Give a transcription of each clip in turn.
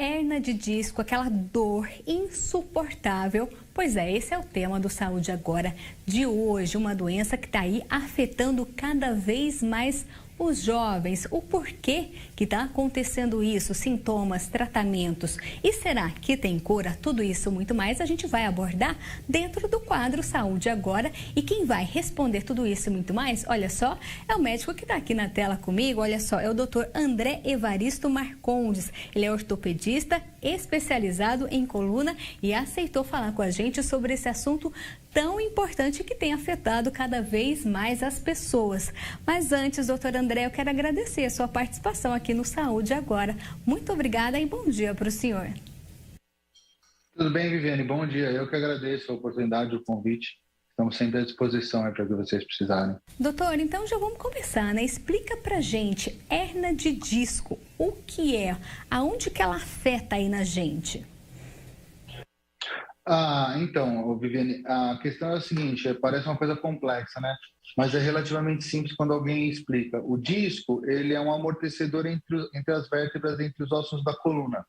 Hernia de disco, aquela dor insuportável. Pois é, esse é o tema do Saúde Agora de hoje, uma doença que está aí afetando cada vez mais os jovens. O porquê que está acontecendo isso, sintomas, tratamentos e será que tem cura? Tudo isso muito mais a gente vai abordar dentro do quadro Saúde Agora, e quem vai responder tudo isso e muito mais, olha só, é o médico que está aqui na tela comigo, olha só, é o Dr. André Evaristo Marcondes. Ele é ortopedista especializado em coluna e aceitou falar com a gente sobre esse assunto tão importante que tem afetado cada vez mais as pessoas. Mas antes, doutor André, eu quero agradecer a sua participação aqui no Saúde Agora. Muito obrigada e bom dia para o senhor. Tudo bem, Viviane? Bom dia. Eu que agradeço a oportunidade, o convite. Estamos sempre à disposição para o que vocês precisarem. Doutor, então já vamos começar, né? Explica pra gente, hernia de disco, o que é? Aonde que ela afeta aí na gente? Então, Viviane, a questão é a seguinte, parece uma coisa complexa, né? Mas é relativamente simples quando alguém explica. O disco, ele é um amortecedor entre as vértebras, entre os ossos da coluna.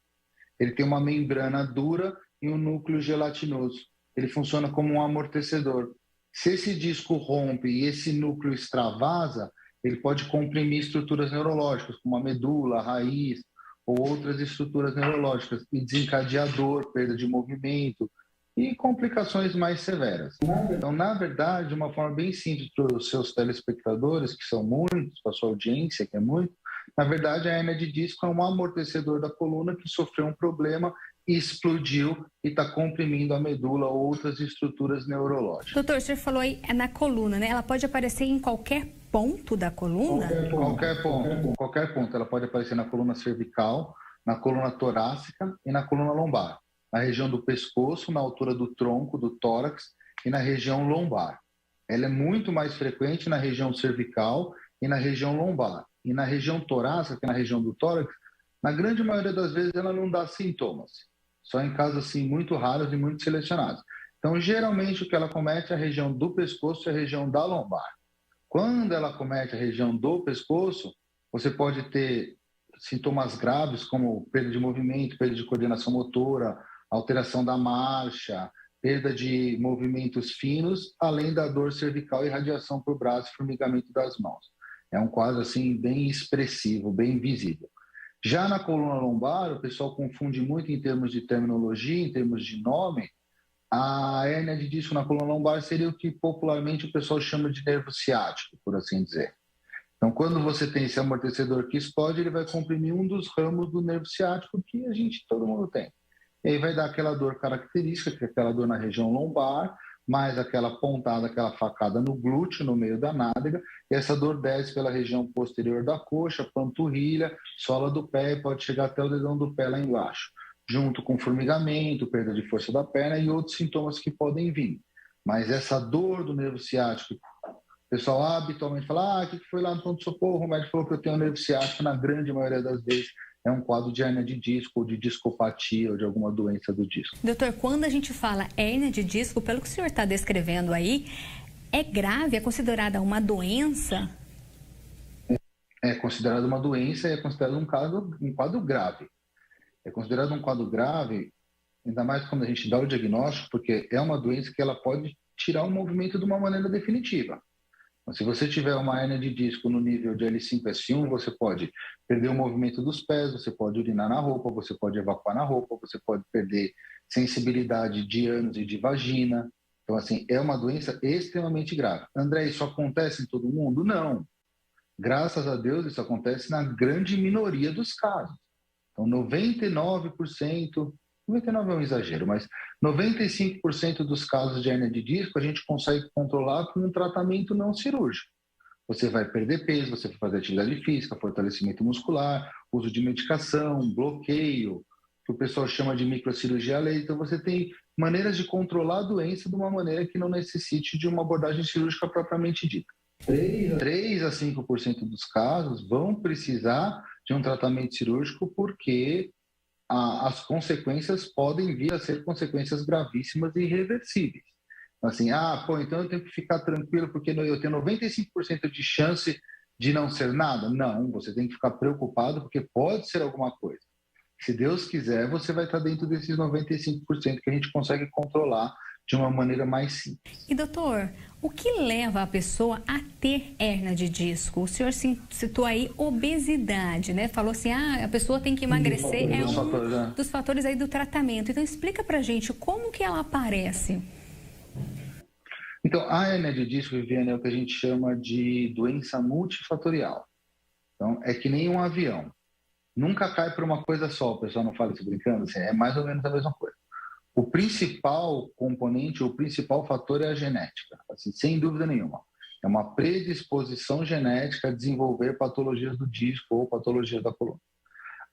Ele tem uma membrana dura e um núcleo gelatinoso. Ele funciona como um amortecedor. Se esse disco rompe e esse núcleo extravasa, ele pode comprimir estruturas neurológicas, como a medula, a raiz ou outras estruturas neurológicas, e desencadear dor, perda de movimento e complicações mais severas. Então, na verdade, de uma forma bem simples para os seus telespectadores, que são muitos, para a sua audiência, que é muito, na verdade, a hernia de disco é um amortecedor da coluna que sofreu um problema, explodiu e está comprimindo a medula ou outras estruturas neurológicas. Doutor, você falou aí, é na coluna, né? Ela pode aparecer em qualquer ponto da coluna? Qualquer ponto. Ela pode aparecer na coluna cervical, na coluna torácica e na coluna lombar. Na região do pescoço, na altura do tronco, do tórax e na região lombar. Ela é muito mais frequente na região cervical e na região lombar. E na região torácica, que é na região do tórax, na grande maioria das vezes ela não dá sintomas. Só em casos assim, muito raros e muito selecionados. Então, geralmente, o que ela comete é a região do pescoço e a região da lombar. Quando ela comete a região do pescoço, você pode ter sintomas graves como perda de movimento, perda de coordenação motora, alteração da marcha, perda de movimentos finos, além da dor cervical e radiação para o braço e formigamento das mãos. É um quadro assim bem expressivo, bem visível. Já na coluna lombar, o pessoal confunde muito em termos de terminologia, em termos de nome. A hernia de disco na coluna lombar seria o que popularmente o pessoal chama de nervo ciático, por assim dizer. Então, quando você tem esse amortecedor que explode, ele vai comprimir um dos ramos do nervo ciático que todo mundo tem. E aí vai dar aquela dor característica, que é aquela dor na região lombar, mais aquela pontada, aquela facada no glúteo, no meio da nádega, e essa dor desce pela região posterior da coxa, panturrilha, sola do pé, e pode chegar até o dedão do pé lá embaixo, junto com formigamento, perda de força da perna e outros sintomas que podem vir. Mas essa dor do nervo ciático, o pessoal habitualmente fala, o que foi lá no pronto-socorro? O médico falou que eu tenho nervo ciático, na grande maioria das vezes é um quadro de hernia de disco, ou de discopatia, ou de alguma doença do disco. Doutor, quando a gente fala hernia de disco, pelo que o senhor está descrevendo aí, é grave? É considerada uma doença? É considerada uma doença e é considerado um quadro grave. É considerado um quadro grave, ainda mais quando a gente dá o diagnóstico, porque é uma doença que ela pode tirar o movimento de uma maneira definitiva. Então, se você tiver uma hernia de disco no nível de L5-S1, você pode perder o movimento dos pés, você pode urinar na roupa, você pode evacuar na roupa, você pode perder sensibilidade de ânus e de vagina. Então, assim, é uma doença extremamente grave. André, isso acontece em todo mundo? Não. Graças a Deus, isso acontece na grande minoria dos casos. Então, 99%, 99% é um exagero, mas 95% dos casos de hernia de disco a gente consegue controlar com um tratamento não cirúrgico. Você vai perder peso, você vai fazer atividade física, fortalecimento muscular, uso de medicação, bloqueio, que o pessoal chama de microcirurgia laser. Então, você tem maneiras de controlar a doença de uma maneira que não necessite de uma abordagem cirúrgica propriamente dita. 3 a 5% dos casos vão precisar de um tratamento cirúrgico porque as consequências podem vir a ser consequências gravíssimas e irreversíveis. Assim, então eu tenho que ficar tranquilo porque eu tenho 95% de chance de não ser nada? Não, você tem que ficar preocupado porque pode ser alguma coisa. Se Deus quiser, você vai estar dentro desses 95% que a gente consegue controlar de uma maneira mais simples. E doutor, o que leva a pessoa a ter hérnia de disco? O senhor citou aí obesidade, né? Falou assim, a pessoa tem que emagrecer, é um dos fatores aí do tratamento. Então explica pra gente como que ela aparece. Então, a hérnia de disco, Viviane, é o que a gente chama de doença multifatorial. Então, é que nem um avião. Nunca cai por uma coisa só, o pessoal não fala isso brincando, assim, é mais ou menos a mesma coisa. O principal componente, o principal fator é a genética, assim, sem dúvida nenhuma. É uma predisposição genética a desenvolver patologias do disco ou patologias da coluna.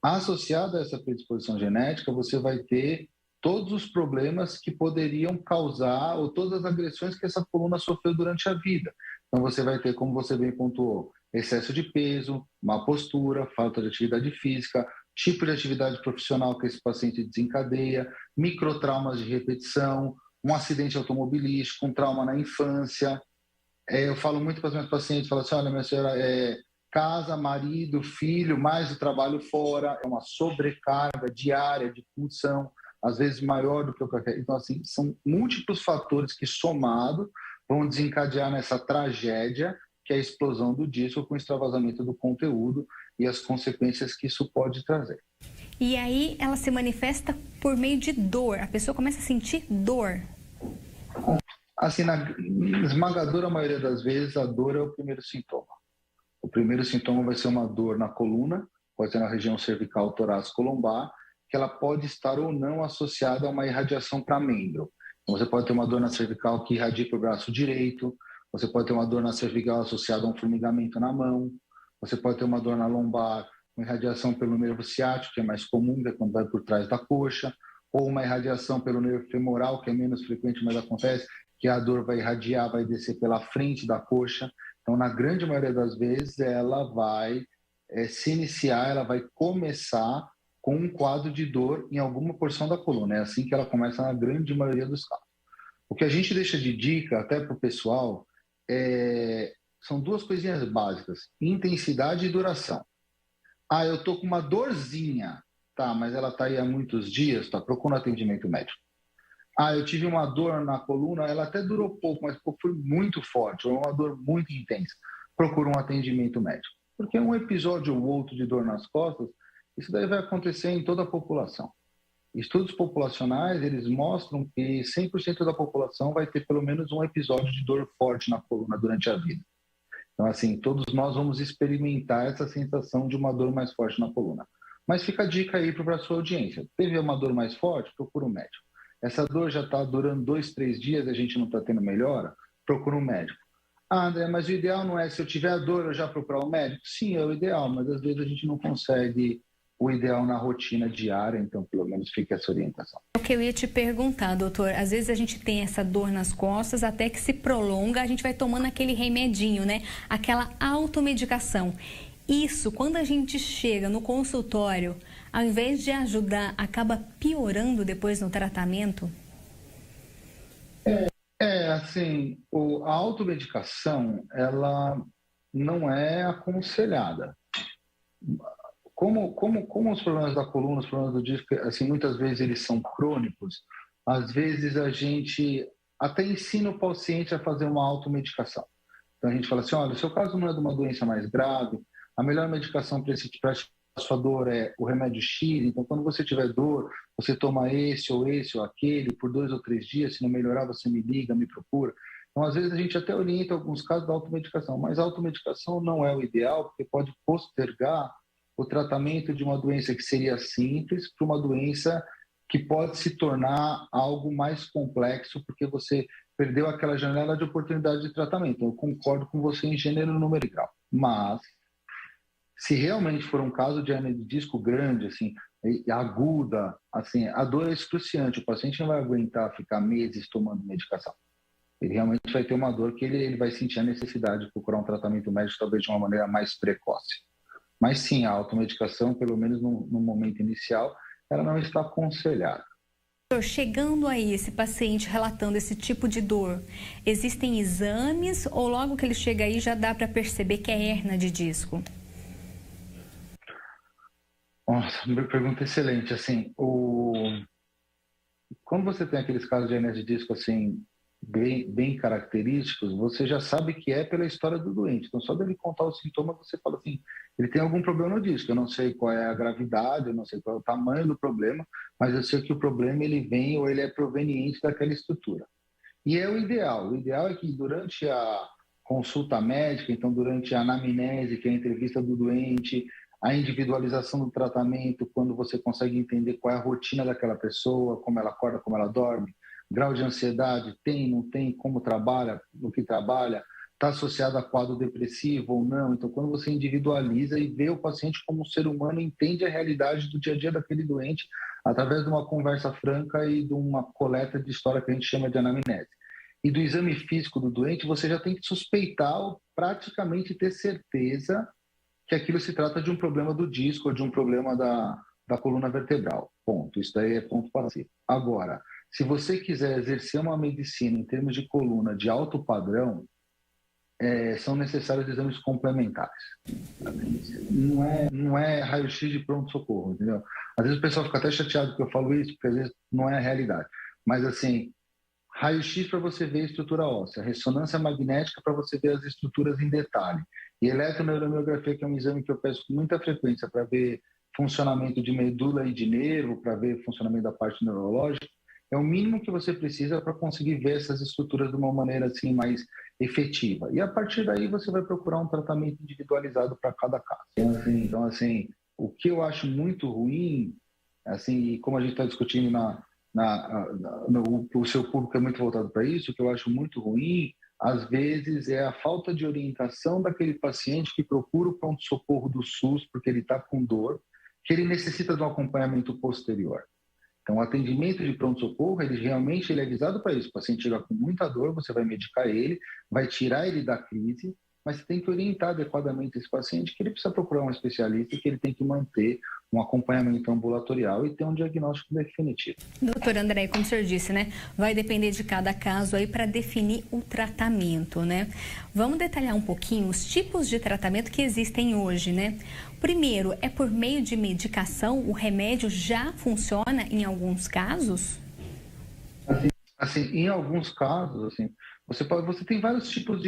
Associado a essa predisposição genética, você vai ter todos os problemas que poderiam causar, ou todas as agressões que essa coluna sofreu durante a vida. Então, você vai ter, como você bem pontuou, excesso de peso, má postura, falta de atividade física, tipo de atividade profissional que esse paciente desencadeia, microtraumas de repetição, um acidente automobilístico, um trauma na infância. Eu falo muito para os meus pacientes, falo assim, olha, minha senhora, casa, marido, filho, mais o trabalho fora, é uma sobrecarga diária de função, às vezes maior do que o que eu quero. Então, assim, são múltiplos fatores que, somados, vão desencadear nessa tragédia, que é a explosão do disco com extravasamento do conteúdo e as consequências que isso pode trazer. E aí ela se manifesta por meio de dor, a pessoa começa a sentir dor. Assim, na esmagadora maioria das vezes, a dor é o primeiro sintoma. O primeiro sintoma vai ser uma dor na coluna, pode ser na região cervical, torácica ou lombar, que ela pode estar ou não associada a uma irradiação para membro. Então, você pode ter uma dor na cervical que irradia para o braço direito, você pode ter uma dor na cervical associada a um formigamento na mão, você pode ter uma dor na lombar, uma irradiação pelo nervo ciático, que é mais comum, que é quando vai por trás da coxa, ou uma irradiação pelo nervo femoral, que é menos frequente, mas acontece, que a dor vai irradiar, vai descer pela frente da coxa. Então, na grande maioria das vezes, ela vai se iniciar, ela vai começar com um quadro de dor em alguma porção da coluna. É assim que ela começa na grande maioria dos casos. O que a gente deixa de dica, até para o pessoal, são duas coisinhas básicas: intensidade e duração. Eu estou com uma dorzinha, tá, mas ela está aí há muitos dias, tá, procura um atendimento médico. Eu tive uma dor na coluna, ela até durou pouco, mas foi muito forte, ou uma dor muito intensa. Procura um atendimento médico. Porque um episódio ou outro de dor nas costas, isso daí vai acontecer em toda a população. Estudos populacionais, eles mostram que 100% da população vai ter pelo menos um episódio de dor forte na coluna durante a vida. Então, assim, todos nós vamos experimentar essa sensação de uma dor mais forte na coluna. Mas fica a dica aí para a sua audiência. Teve uma dor mais forte? Procura um médico. Essa dor já está durando 2, 3 dias e a gente não está tendo melhora? Procura um médico. André, mas o ideal não é, se eu tiver a dor, eu já procurar um médico? Sim, é o ideal, mas às vezes a gente não consegue o ideal na rotina diária, então pelo menos fica essa orientação. O que eu ia te perguntar, doutor, às vezes a gente tem essa dor nas costas, até que se prolonga, a gente vai tomando aquele remedinho, né? Aquela automedicação. Isso, quando a gente chega no consultório, ao invés de ajudar, acaba piorando depois no tratamento? Assim, a automedicação, ela não é aconselhada. Como os problemas da coluna, os problemas do disco, assim, muitas vezes eles são crônicos, às vezes a gente até ensina o paciente a fazer uma automedicação. Então a gente fala assim, olha, o seu caso não é de uma doença mais grave, a melhor medicação para a sua dor é o remédio X, então quando você tiver dor, você toma esse ou aquele por 2 ou 3 dias, se não melhorar você me liga, me procura. Então às vezes a gente até orienta alguns casos da automedicação, mas a automedicação não é o ideal, porque pode postergar o tratamento de uma doença que seria simples para uma doença que pode se tornar algo mais complexo, porque você perdeu aquela janela de oportunidade de tratamento. Eu concordo com você em gênero, número e grau. Mas, se realmente for um caso de hérnia de disco grande, assim, aguda, assim, a dor é excruciante. O paciente não vai aguentar ficar meses tomando medicação. Ele realmente vai ter uma dor que ele vai sentir a necessidade de procurar um tratamento médico, talvez de uma maneira mais precoce. Mas sim, a automedicação, pelo menos no momento inicial, ela não está aconselhada. Chegando aí, esse paciente relatando esse tipo de dor, existem exames ou logo que ele chega aí já dá para perceber que é hérnia de disco? Nossa, uma pergunta excelente. Assim, quando você tem aqueles casos de hernia de disco assim bem característicos, você já sabe que é pela história do doente. Então, só dele contar os sintomas, você fala assim, ele tem algum problema no disco. Eu não sei qual é a gravidade, eu não sei qual é o tamanho do problema, mas eu sei que o problema ele vem ou ele é proveniente daquela estrutura. E é o ideal. O ideal é que durante a consulta médica, então durante a anamnese, que é a entrevista do doente, a individualização do tratamento, quando você consegue entender qual é a rotina daquela pessoa, como ela acorda, como ela dorme, grau de ansiedade, tem, não tem, como trabalha, no que trabalha, está associado a quadro depressivo ou não. Então, quando você individualiza e vê o paciente como um ser humano, entende a realidade do dia a dia daquele doente, através de uma conversa franca e de uma coleta de história que a gente chama de anamnese. E do exame físico do doente, você já tem que suspeitar ou praticamente ter certeza que aquilo se trata de um problema do disco ou de um problema da coluna vertebral. Ponto. Isso daí é ponto passivo. Agora, se você quiser exercer uma medicina em termos de coluna de alto padrão, são necessários exames complementares. Não é raio-x de pronto-socorro, entendeu? Às vezes o pessoal fica até chateado que eu falo isso, porque às vezes não é a realidade. Mas, assim, raio-x para você ver a estrutura óssea, ressonância magnética para você ver as estruturas em detalhe, e eletroneuromiografia, que é um exame que eu peço com muita frequência para ver funcionamento de medula e de nervo, para ver funcionamento da parte neurológica, é o mínimo que você precisa para conseguir ver essas estruturas de uma maneira assim mais efetiva. E a partir daí você vai procurar um tratamento individualizado para cada caso. Então, assim, o que eu acho muito ruim, assim, como a gente está discutindo o seu público é muito voltado para isso, o que eu acho muito ruim, às vezes, é a falta de orientação daquele paciente que procura o pronto-socorro do SUS porque ele está com dor, que ele necessita de um acompanhamento posterior. Então, o atendimento de pronto-socorro, ele é avisado para isso. O paciente chega com muita dor, você vai medicar ele, vai tirar ele da crise, mas você tem que orientar adequadamente esse paciente que ele precisa procurar um especialista e que ele tem que manter um acompanhamento ambulatorial e ter um diagnóstico definitivo. Doutor André, como o senhor disse, né? Vai depender de cada caso aí para definir o tratamento, né? Vamos detalhar um pouquinho os tipos de tratamento que existem hoje, né? Primeiro, é por meio de medicação? O remédio já funciona em alguns casos? Assim, em alguns casos, assim, você tem vários tipos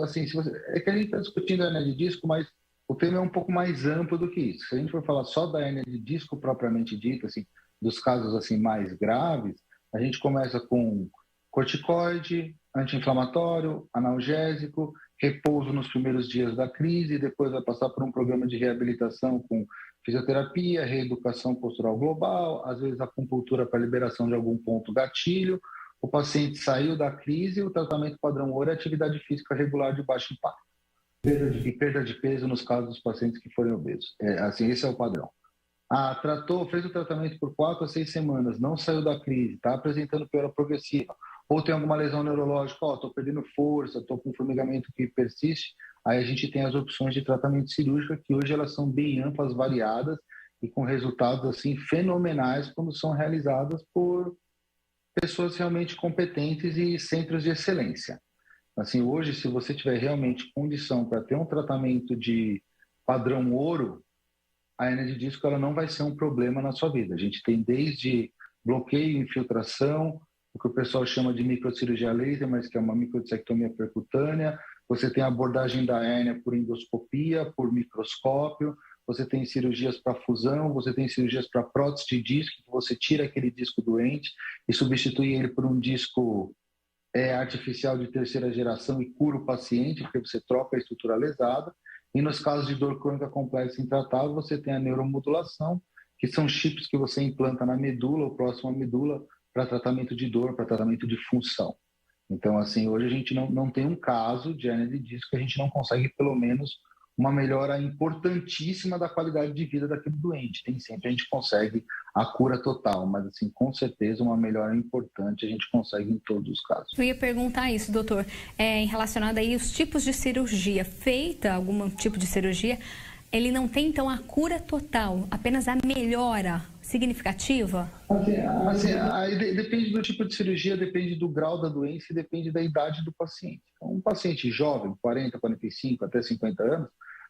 assim, é que a gente está discutindo a hernia de disco, mas o tema é um pouco mais amplo do que isso. Se a gente for falar só da hernia de disco propriamente dita, assim, dos casos assim mais graves, a gente começa com corticoide, anti-inflamatório, analgésico, repouso nos primeiros dias da crise, depois vai passar por um programa de reabilitação com fisioterapia, reeducação postural global, às vezes acupuntura para liberação de algum ponto gatilho. O paciente saiu da crise, o tratamento padrão ouro é atividade física regular de baixo impacto. E perda de peso nos casos dos pacientes que forem obesos. Assim, esse é o padrão. Fez o tratamento por 4 a 6 semanas, não saiu da crise, está apresentando piora progressiva, ou tem alguma lesão neurológica, estou perdendo força, estou com formigamento que persiste, aí a gente tem as opções de tratamento cirúrgico, que hoje elas são bem amplas, variadas, e com resultados assim fenomenais quando são realizadas por pessoas realmente competentes e centros de excelência. Assim, hoje, se você tiver realmente condição para ter um tratamento de padrão ouro, a hernia de disco ela não vai ser um problema na sua vida. A gente tem desde bloqueio, infiltração, o que o pessoal chama de microcirurgia laser, mas que é uma microdissectomia percutânea. Você tem a abordagem da hérnia por endoscopia, por microscópio. Você tem cirurgias para fusão, você tem cirurgias para prótese de disco, que você tira aquele disco doente e substitui ele por um disco artificial de terceira geração e cura o paciente, porque você troca a estrutura lesada. E nos casos de dor crônica complexa intratável, você tem a neuromodulação, que são chips que você implanta na medula ou próximo à medula para tratamento de dor, para tratamento de função. Então, assim, hoje a gente não tem um caso de hernia de disco que a gente não consegue, pelo menos, uma melhora importantíssima da qualidade de vida daquele doente. Nem sempre a gente consegue a cura total, mas assim, com certeza uma melhora importante a gente consegue em todos os casos. Eu ia perguntar isso, doutor, em relacionado aí aos tipos de cirurgia, feita algum tipo de cirurgia, ele não tem então a cura total, apenas a melhora significativa? Aí depende do tipo de cirurgia, depende do grau da doença e depende da idade do paciente. Então, um paciente jovem, 40, 45, até 50 anos,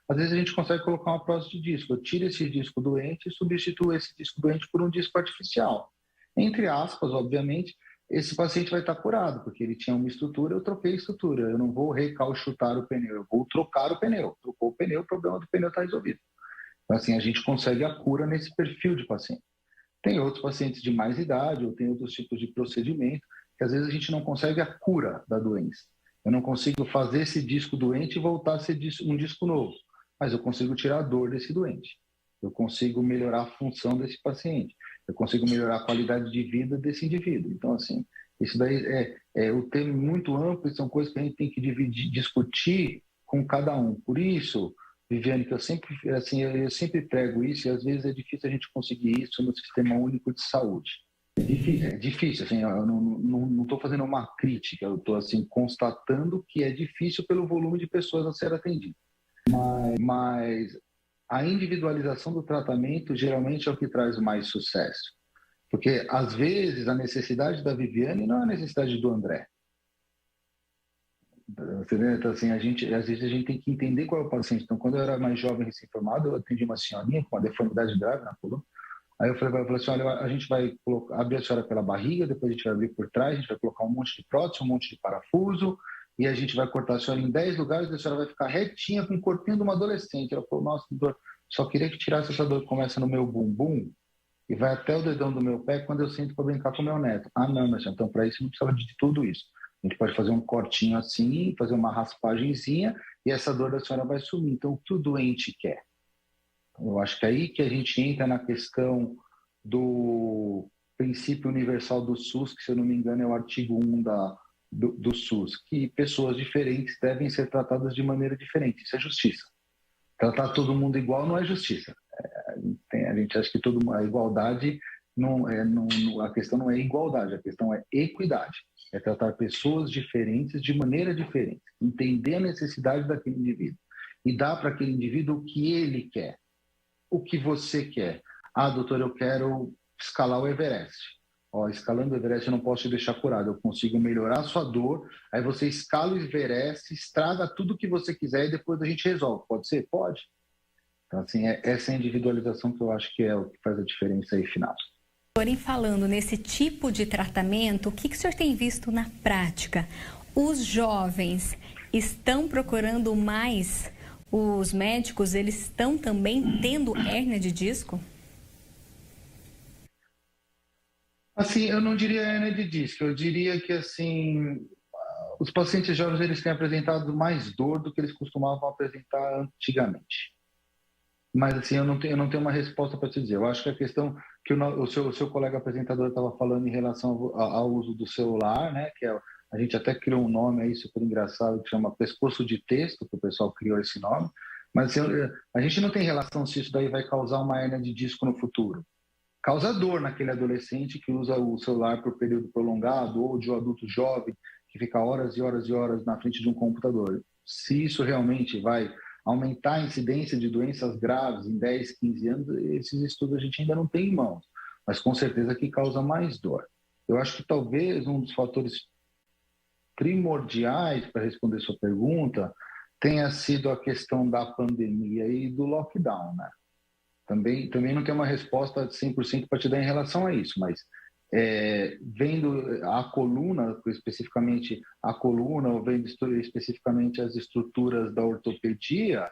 às vezes a gente consegue colocar uma prótese de disco. Eu tiro esse disco doente e substituo esse disco doente por um disco artificial. Entre aspas, obviamente, esse paciente vai estar curado, porque ele tinha uma estrutura, eu troquei a estrutura. Eu não vou recauchutar o pneu, eu vou trocar o pneu. Trocou o pneu, o problema do pneu está resolvido. Então, assim, a gente consegue a cura nesse perfil de paciente. Tem outros pacientes de mais idade, ou tem outros tipos de procedimento, que às vezes a gente não consegue a cura da doença. Eu não consigo fazer esse disco doente e voltar a ser um disco novo, mas eu consigo tirar a dor desse doente. Eu consigo melhorar a função desse paciente. Eu consigo melhorar a qualidade de vida desse indivíduo. Então, assim, isso daí o tema muito amplo e são coisas que a gente tem que discutir com cada um. Por isso, Viviane, que eu sempre prego isso e às vezes é difícil a gente conseguir isso no Sistema Único de Saúde. É difícil, assim, eu não estou fazendo uma crítica, eu estou assim, constatando que é difícil pelo volume de pessoas a ser atendido. Mas a individualização do tratamento geralmente é o que traz mais sucesso. Porque, às vezes, a necessidade da Viviane não é a necessidade do André. Então, assim, às vezes a gente tem que entender qual é o paciente. Então, quando eu era mais jovem, recém-formado, eu atendi uma senhorinha com uma deformidade grave na coluna. Aí eu falei assim, olha, a gente vai abrir a senhora pela barriga, depois a gente vai abrir por trás, a gente vai colocar um monte de prótese, um monte de parafuso, e a gente vai cortar a senhora em 10 lugares, e a senhora vai ficar retinha com o corpinho de uma adolescente. Ela falou, nossa, doutor, só queria que tirasse essa dor que começa no meu bumbum e vai até o dedão do meu pé quando eu sinto para brincar com o meu neto. Ah, não, mas então para isso não precisava de tudo isso. A gente pode fazer um cortinho assim, fazer uma raspagenzinha e essa dor da senhora vai sumir. Então, o que o doente quer? Eu acho que é aí que a gente entra na questão do princípio universal do SUS, que, se eu não me engano, é o artigo 1 do SUS, que pessoas diferentes devem ser tratadas de maneira diferente. Isso é justiça. Tratar todo mundo igual não é justiça. A gente acha que a igualdade a questão não é igualdade, a questão é equidade. É tratar pessoas diferentes de maneira diferente, entender a necessidade daquele indivíduo e dar para aquele indivíduo o que ele quer, o que você quer. Ah, doutor, eu quero escalar o Everest. Escalando o Everest eu não posso te deixar curado, eu consigo melhorar a sua dor, aí você escala o Everest, estraga tudo que você quiser e depois a gente resolve. Pode ser? Pode. Então, assim, essa é a individualização que eu acho que é o que faz a diferença aí final. Porém, falando nesse tipo de tratamento, o que o senhor tem visto na prática? Os jovens estão procurando mais? Os médicos, eles estão também tendo hérnia de disco? Assim, eu não diria hérnia de disco, eu diria que, assim, os pacientes jovens, eles têm apresentado mais dor do que eles costumavam apresentar antigamente. Mas, assim, eu não tenho uma resposta para te dizer. Eu acho que a questão que o seu colega apresentador estava falando em relação ao uso do celular, né, que a gente até criou um nome aí super engraçado que chama pescoço de texto, que o pessoal criou esse nome, mas assim, a gente não tem relação se isso daí vai causar uma hérnia de disco no futuro. Causa dor naquele adolescente que usa o celular por período prolongado ou de um adulto jovem que fica horas e horas e horas na frente de um computador. Se isso realmente vai aumentar a incidência de doenças graves em 10, 15 anos, esses estudos a gente ainda não tem em mãos, mas com certeza que causa mais dor. Eu acho que talvez um dos fatores primordiais para responder sua pergunta tenha sido a questão da pandemia e do lockdown, né? Também não tenho uma resposta 100% para te dar em relação a isso, mas vendo a coluna, especificamente a coluna, ou vendo especificamente as estruturas da ortopedia,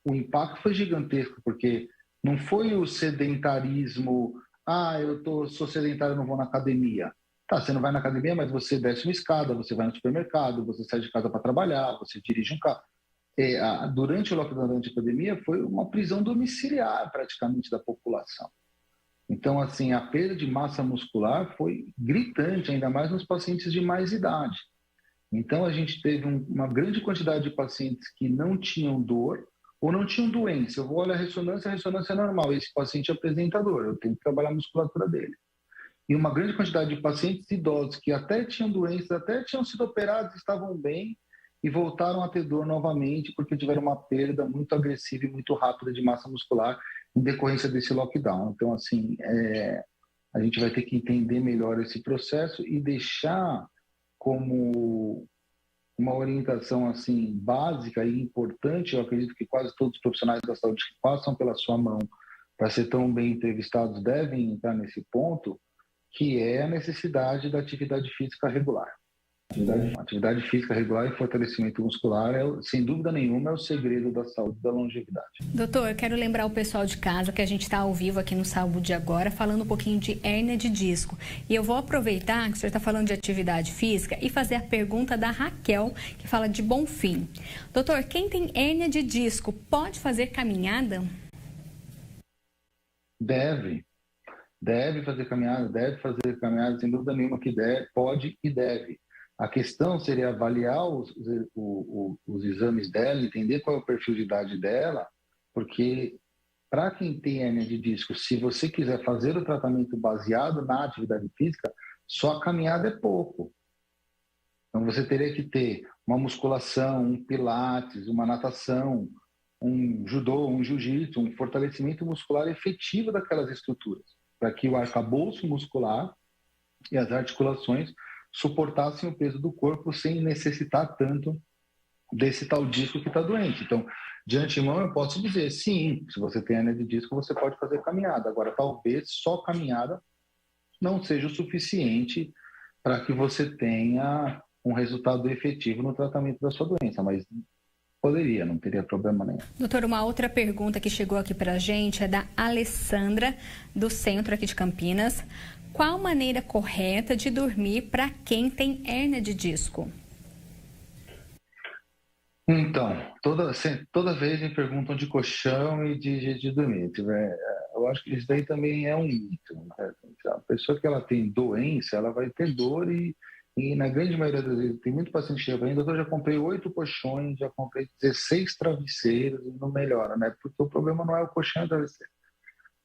o impacto foi gigantesco, porque não foi o sedentarismo, sou sedentário, não vou na academia. Tá, você não vai na academia, mas você desce uma escada, você vai no supermercado, você sai de casa para trabalhar, você dirige um carro. Durante o lockdown, durante a pandemia, foi uma prisão domiciliar praticamente da população. Então, assim, a perda de massa muscular foi gritante, ainda mais nos pacientes de mais idade. Então, a gente teve uma grande quantidade de pacientes que não tinham dor ou não tinham doença. Eu vou olhar a ressonância é normal, esse paciente é apresentador, eu tenho que trabalhar a musculatura dele. E uma grande quantidade de pacientes idosos que até tinham doenças, até tinham sido operados, estavam bem e voltaram a ter dor novamente porque tiveram uma perda muito agressiva e muito rápida de massa muscular em decorrência desse lockdown. Então, assim, a gente vai ter que entender melhor esse processo e deixar como uma orientação assim básica e importante, eu acredito que quase todos os profissionais da saúde que passam pela sua mão para ser tão bem entrevistados devem entrar nesse ponto, que é a necessidade da atividade física regular. Atividade física regular e fortalecimento muscular, sem dúvida nenhuma, é o segredo da saúde e da longevidade. Doutor, eu quero lembrar o pessoal de casa que a gente está ao vivo aqui no Saúde Agora, falando um pouquinho de hérnia de disco. E eu vou aproveitar que o senhor está falando de atividade física e fazer a pergunta da Raquel, que fala de Bonfim. Doutor, quem tem hérnia de disco pode fazer caminhada? Deve fazer caminhada, sem dúvida nenhuma que deve, pode e deve. A questão seria avaliar os exames dela, entender qual é o perfil de idade dela, porque para quem tem hérnia de disco, se você quiser fazer o tratamento baseado na atividade física, só a caminhada é pouco. Então você teria que ter uma musculação, um pilates, uma natação, um judô, um jiu-jitsu, um fortalecimento muscular efetivo daquelas estruturas, para que o arcabouço muscular e as articulações suportassem o peso do corpo sem necessitar tanto desse tal disco que está doente. Então, de antemão, eu posso dizer, sim, se você tem hérnia de disco, você pode fazer caminhada. Agora, talvez só caminhada não seja o suficiente para que você tenha um resultado efetivo no tratamento da sua doença, mas poderia, não teria problema nenhum. Doutor, uma outra pergunta que chegou aqui para a gente é da Alessandra, do centro aqui de Campinas. Qual a maneira correta de dormir para quem tem hérnia de disco? Então, toda vez me perguntam de colchão e de jeito de dormir. Eu acho que isso daí também é um mito. Né? A pessoa que ela tem doença, ela vai ter dor e na grande maioria das vezes, tem muito paciente que chega ainda, eu já comprei 8 colchões, já comprei 16 travesseiros e não melhora, né? Porque o problema não é o colchão e o travesseiro.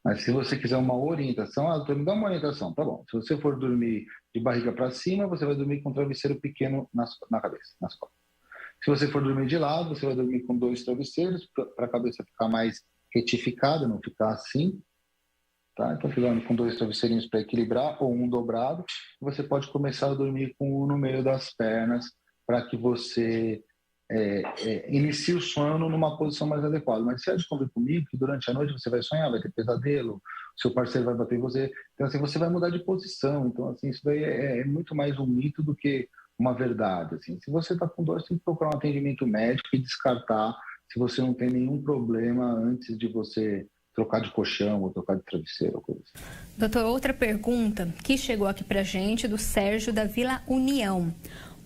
Mas se você quiser uma orientação, doutor, me dá uma orientação, tá bom. Se você for dormir de barriga para cima, você vai dormir com um travesseiro pequeno na cabeça, nas costas. Se você for dormir de lado, você vai dormir com 2 travesseiros, para a cabeça ficar mais retificada, não ficar assim. Tá? Então, ficando com 2 travesseirinhos para equilibrar, ou um dobrado. Você pode começar a dormir com um no meio das pernas, para que você inicie o sono numa posição mais adequada. Mas você há de convir comigo que durante a noite você vai sonhar, vai ter pesadelo, seu parceiro vai bater em você. Então, assim, você vai mudar de posição. Então, assim, isso daí é muito mais um mito do que uma verdade. Assim. Se você está com dor, você tem que procurar um atendimento médico e descartar se você não tem nenhum problema antes de você trocar de colchão ou trocar de travesseiro ou coisa assim. Doutor, outra pergunta que chegou aqui pra gente do Sérgio da Vila União.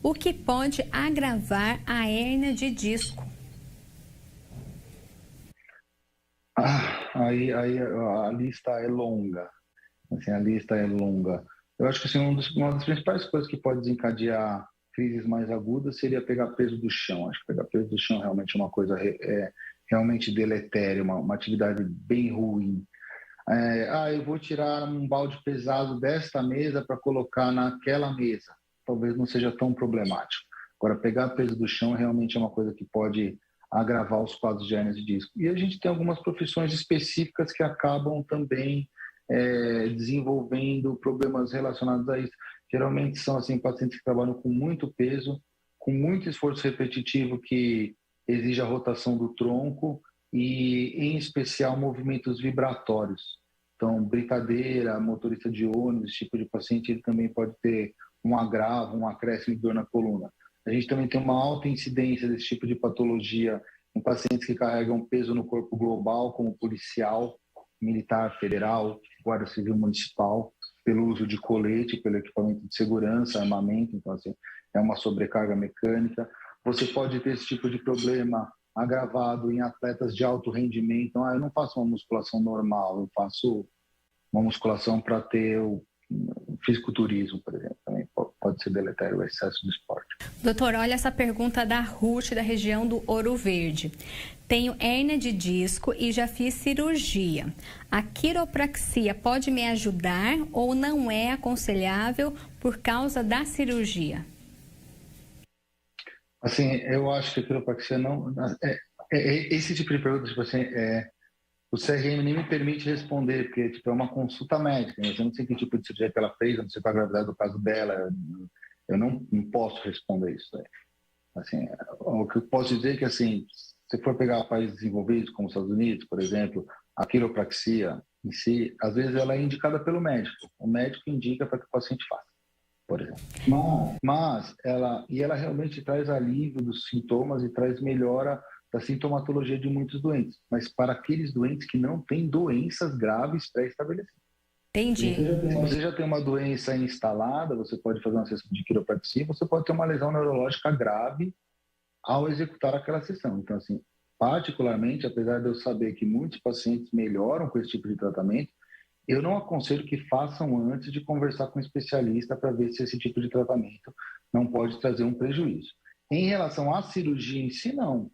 O que pode agravar a hérnia de disco? Aí a lista é longa. Assim, a lista é longa. Eu acho que assim, uma das principais coisas que pode desencadear crises mais agudas seria pegar peso do chão. Acho que pegar peso do chão realmente é uma coisa realmente deletéria, uma atividade bem ruim. Eu vou tirar um balde pesado desta mesa para colocar naquela mesa. Talvez não seja tão problemático. Agora, pegar peso do chão realmente é uma coisa que pode agravar os quadros de hérnia de disco. E a gente tem algumas profissões específicas que acabam também desenvolvendo problemas relacionados a isso. Geralmente são assim, pacientes que trabalham com muito peso, com muito esforço repetitivo que exige a rotação do tronco e, em especial, movimentos vibratórios. Então, brincadeira, motorista de ônibus, esse tipo de paciente, ele também pode ter um agravo, um acréscimo de dor na coluna. A gente também tem uma alta incidência desse tipo de patologia em pacientes que carregam peso no corpo global, como policial, militar, federal, guarda civil municipal, pelo uso de colete, pelo equipamento de segurança, armamento, então assim, é uma sobrecarga mecânica. Você pode ter esse tipo de problema agravado em atletas de alto rendimento. Então, eu não faço uma musculação normal, eu faço uma musculação para ter o fisiculturismo, por exemplo. Também pode ser deletério o excesso do esporte. Doutor, olha essa pergunta da Ruth, da região do Ouro Verde. Tenho hérnia de disco e já fiz cirurgia. A quiropraxia pode me ajudar ou não é aconselhável por causa da cirurgia? Assim, eu acho que a quiropraxia não... esse tipo de pergunta, tipo assim, o CRM nem me permite responder, porque tipo, é uma consulta médica. Né? Eu não sei que tipo de cirurgia que ela fez, eu não sei qual a gravidade do caso dela. Eu não posso responder isso. Assim, o que eu posso dizer é que, assim, se for pegar países desenvolvidos, como os Estados Unidos, por exemplo, a quiropraxia em si, às vezes ela é indicada pelo médico. O médico indica para que o paciente faça, por exemplo. Mas ela realmente traz alívio dos sintomas e traz melhora da sintomatologia de muitos doentes, mas para aqueles doentes que não têm doenças graves pré-estabelecidas. Entendi. Se você já tem uma doença instalada, você pode fazer uma sessão de quiropraxia, você pode ter uma lesão neurológica grave ao executar aquela sessão. Então, assim, particularmente, apesar de eu saber que muitos pacientes melhoram com esse tipo de tratamento, eu não aconselho que façam antes de conversar com um especialista para ver se esse tipo de tratamento não pode trazer um prejuízo. Em relação à cirurgia em si, não.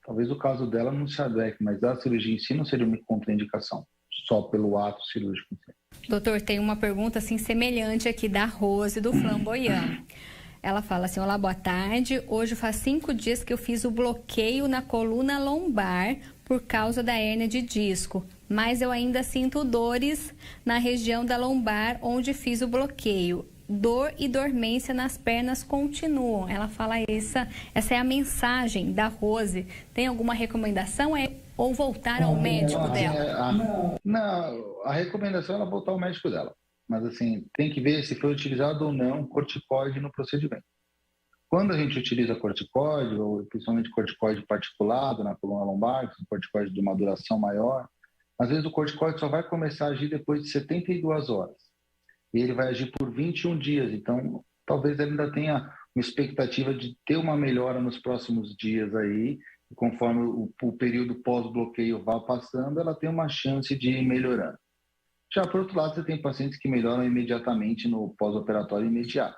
Talvez o caso dela não se adeque, mas a cirurgia em si não seria uma contraindicação, só pelo ato cirúrgico. Doutor, tem uma pergunta assim semelhante aqui da Rose, do Flamboyant. Ela fala assim: olá, boa tarde. Hoje faz 5 dias que eu fiz o bloqueio na coluna lombar por causa da hérnia de disco, mas eu ainda sinto dores na região da lombar onde fiz o bloqueio. Dor e dormência nas pernas continuam. Ela fala essa é a mensagem da Rose. Tem alguma recomendação ou voltar ao médico dela? Não, a recomendação é ela voltar ao médico dela. Mas assim, tem que ver se foi utilizado ou não corticoide no procedimento. Quando a gente utiliza corticoide, ou principalmente corticoide particulado na coluna lombar, corticoide de uma duração maior, às vezes o corticoide só vai começar a agir depois de 72 horas. E ele vai agir por 21 dias. Então, talvez ele ainda tenha uma expectativa de ter uma melhora nos próximos dias aí. E conforme o período pós-bloqueio vá passando, ela tem uma chance de ir melhorando. Já, por outro lado, você tem pacientes que melhoram imediatamente no pós-operatório imediato.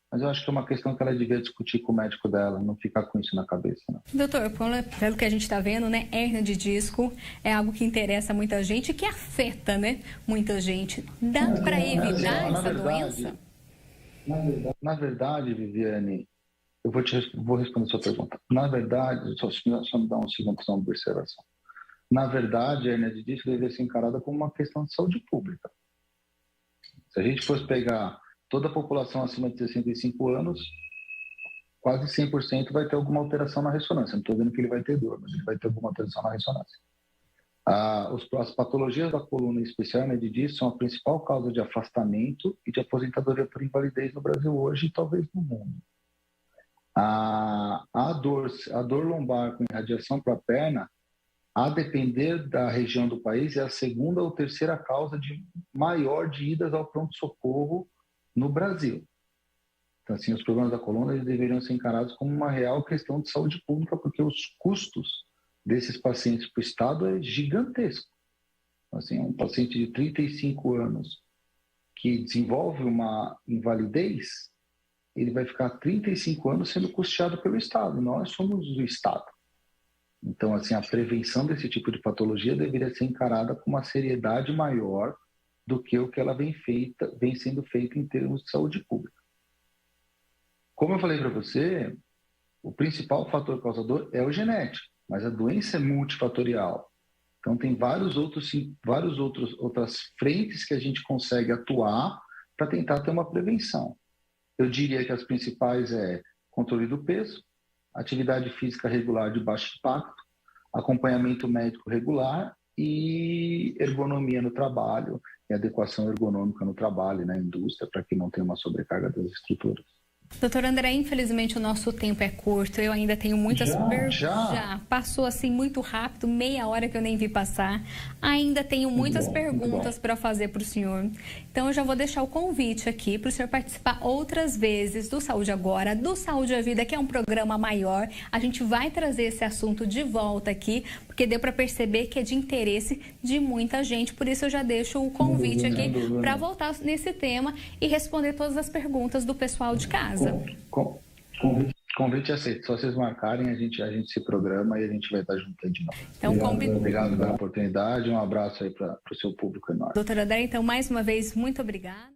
Mas eu acho que é uma questão que ela devia discutir com o médico dela, não ficar com isso na cabeça, não. Doutor, pelo que a gente está vendo, né, hérnia de disco é algo que interessa muita gente e que afeta, né, muita gente. Dá para evitar essa doença? Na verdade, Viviane, eu vou responder a sua pergunta. Na verdade, só me dá um segundo só uma observação. Na verdade, a hérnia de disco deveria ser encarada como uma questão de saúde pública. Se a gente fosse pegar toda a população acima de 65 anos, quase 100% vai ter alguma alteração na ressonância. Não estou dizendo que ele vai ter dor, mas ele vai ter alguma alteração na ressonância. As patologias da coluna, em especial a hérnia de disco, são a principal causa de afastamento e de aposentadoria por invalidez no Brasil hoje e talvez no mundo. A dor lombar com irradiação para a perna, a depender da região do país, é a segunda ou terceira causa maior de idas ao pronto-socorro no Brasil. Então, assim, os problemas da coluna eles deveriam ser encarados como uma real questão de saúde pública, porque os custos desses pacientes para o Estado é gigantesco. Assim, um paciente de 35 anos que desenvolve uma invalidez, ele vai ficar 35 anos sendo custeado pelo Estado. Nós somos o Estado. Então, assim, a prevenção desse tipo de patologia deveria ser encarada com uma seriedade maior do que o que ela vem sendo feita em termos de saúde pública. Como eu falei para você, o principal fator causador é o genético, mas a doença é multifatorial. Então, tem outras frentes que a gente consegue atuar para tentar ter uma prevenção. Eu diria que as principais é controle do peso, atividade física regular de baixo impacto, acompanhamento médico regular e ergonomia no trabalho e adequação ergonômica no trabalho e na indústria para que não tenha uma sobrecarga das estruturas. Doutor André, infelizmente o nosso tempo é curto, eu ainda tenho muitas perguntas. Já passou assim muito rápido, meia hora que eu nem vi passar. Ainda tenho muitas perguntas para fazer para o senhor. Então eu já vou deixar o convite aqui para o senhor participar outras vezes do Saúde Agora, do Saúde à Vida, que é um programa maior. A gente vai trazer esse assunto de volta aqui, porque deu para perceber que é de interesse de muita gente. Por isso eu já deixo o convite aqui para voltar nesse tema e responder todas as perguntas do pessoal de casa. Convite aceito. Só vocês marcarem, a gente se programa e a gente vai estar junto aí de novo. Então, obrigado pela oportunidade. Um abraço aí para o seu público enorme. Doutora André, então, mais uma vez, muito obrigada.